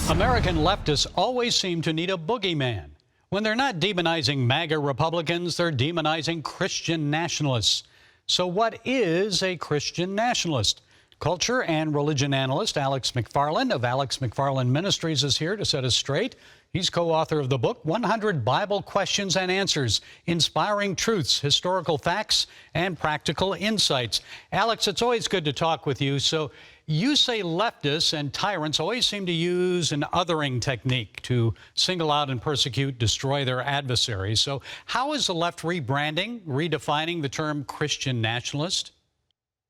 American leftists always seem to need a boogeyman. When they're not demonizing MAGA Republicans, they're demonizing Christian nationalists. So what is a Christian nationalist? Culture and religion analyst Alex McFarland of Alex McFarland Ministries is here to set us straight. He's co-author of the book, 100 Bible Questions and Answers, Inspiring Truths, Historical Facts, and Practical Insights. Alex, it's always good to talk with you. So you say leftists and tyrants always seem to use an othering technique to single out and persecute, destroy their adversaries. So how is the left rebranding, redefining the term Christian nationalist?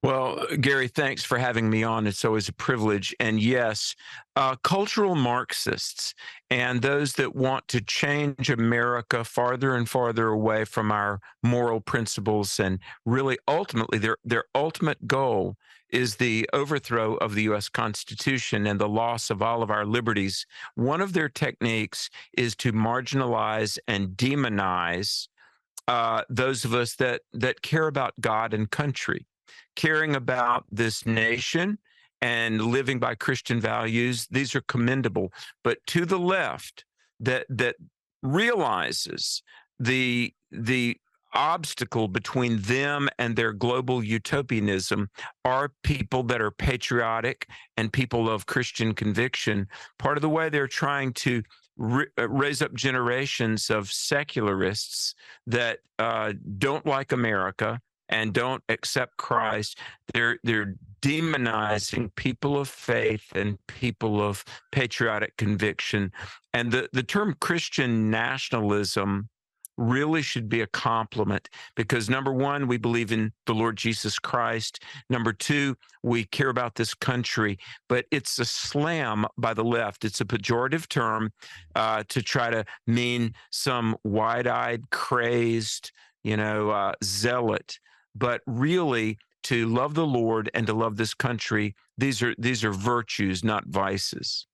Well, Gary, thanks for having me on. It's always a privilege. And yes, cultural Marxists and those that want to change America farther and farther away from our moral principles, and really ultimately their ultimate goal is the overthrow of the U.S. Constitution and the loss of all of our liberties. One of their techniques is to marginalize and demonize those of us that care about God and country. Caring about this nation and living by Christian values, these are commendable. But to the left that realizes the obstacle between them and their global utopianism are people that are patriotic and people of Christian conviction. Part of the way they're trying to raise up generations of secularists that don't like America and don't accept Christ. They're demonizing people of faith and people of patriotic conviction. And the term Christian nationalism really should be a compliment because, number one, we believe in the Lord Jesus Christ. Number two, we care about this country. But it's a slam by the left. It's a pejorative term to try to mean some wide-eyed, crazed, zealot. But really, to love the Lord and to love this country, these are virtues, not vices.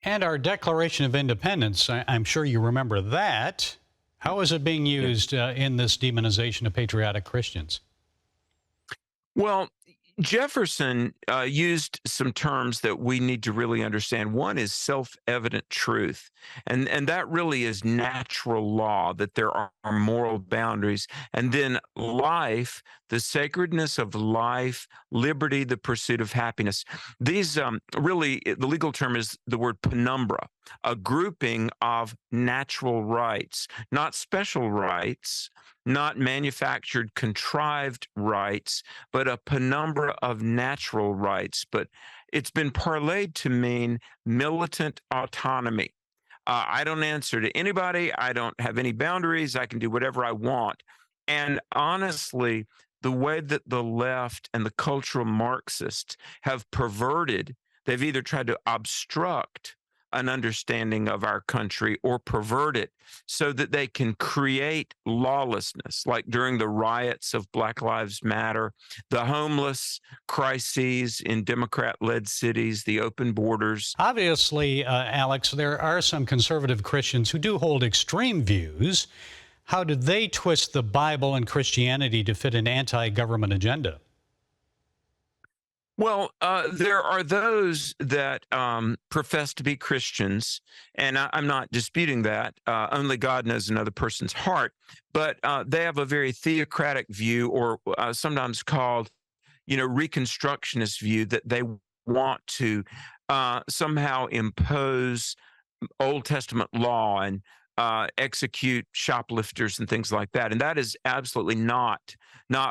And our Declaration of Independence, I'm sure you remember that. How is it being used in this demonization of patriotic Christians? Well, Jefferson used some terms that we need to really understand. One is self-evident truth, and that really is natural law, that there are moral boundaries. And then life, the sacredness of life, liberty, the pursuit of happiness. These really, the legal term is the word penumbra, a grouping of natural rights, not special rights, not manufactured, contrived rights, but a penumbra of natural rights. But it's been parlayed to mean militant autonomy. I don't answer to anybody. I don't have any boundaries. I can do whatever I want. And honestly, the way that the left and the cultural Marxists have perverted, they've either tried to obstruct an understanding of our country or pervert it so that they can create lawlessness, like during the riots of Black Lives Matter, the homeless crises in Democrat-led cities, the open borders. Obviously, Alex, there are some conservative Christians who do hold extreme views. How do they twist the Bible and Christianity to fit an anti-government agenda? Well, there are those that profess to be Christians, and I'm not disputing that. Only God knows another person's heart, but they have a very theocratic view, or sometimes called, Reconstructionist view, that they want to somehow impose Old Testament law and execute shoplifters and things like that. And that is absolutely not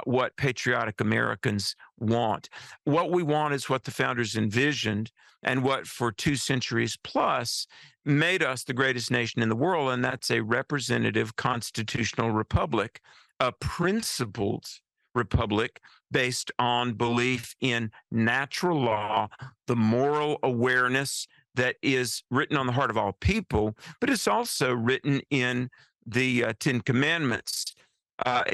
what patriotic Americans want. What we want is what the founders envisioned and what for 2 centuries plus made us the greatest nation in the world, and that's a representative constitutional republic, a principled republic based on belief in natural law, the moral awareness that is written on the heart of all people, but it's also written in the 10 Commandments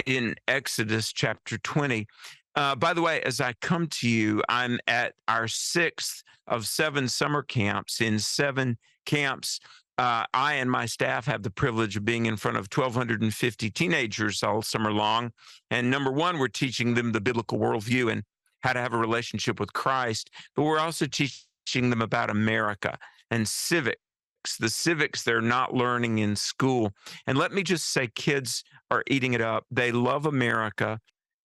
in Exodus chapter 20. By the way, as I come to you, I'm at our 6th of 7 summer camps. In 7 camps, I and my staff have the privilege of being in front of 1,250 teenagers all summer long. And number one, we're teaching them the biblical worldview and how to have a relationship with Christ, but we're also teaching them about America and civics, the civics they're not learning in school. And let me just say, kids are eating it up. They love America.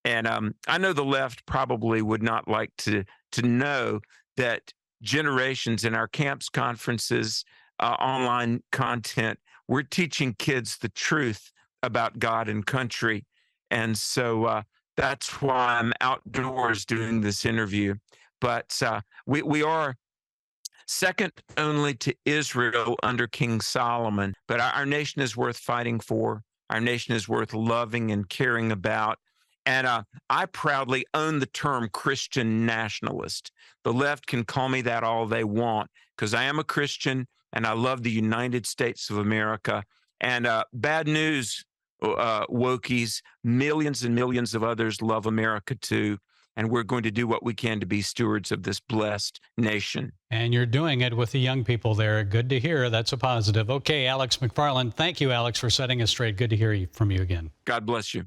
And I know the left probably would not like to know that generations in our camps, conferences, online content, we're teaching kids the truth about God and country. And so that's why I'm outdoors doing this interview. But we are second only to Israel under King Solomon. But our nation is worth fighting for. Our nation is worth loving and caring about. And I proudly own the term Christian nationalist. The left can call me that all they want, because I am a Christian and I love the United States of America. And bad news, wokies, millions and millions of others love America too. And we're going to do what we can to be stewards of this blessed nation. And you're doing it with the young people there. Good to hear. That's a positive. Okay, Alex McFarland. Thank you, Alex, for setting us straight. Good to hear from you again. God bless you.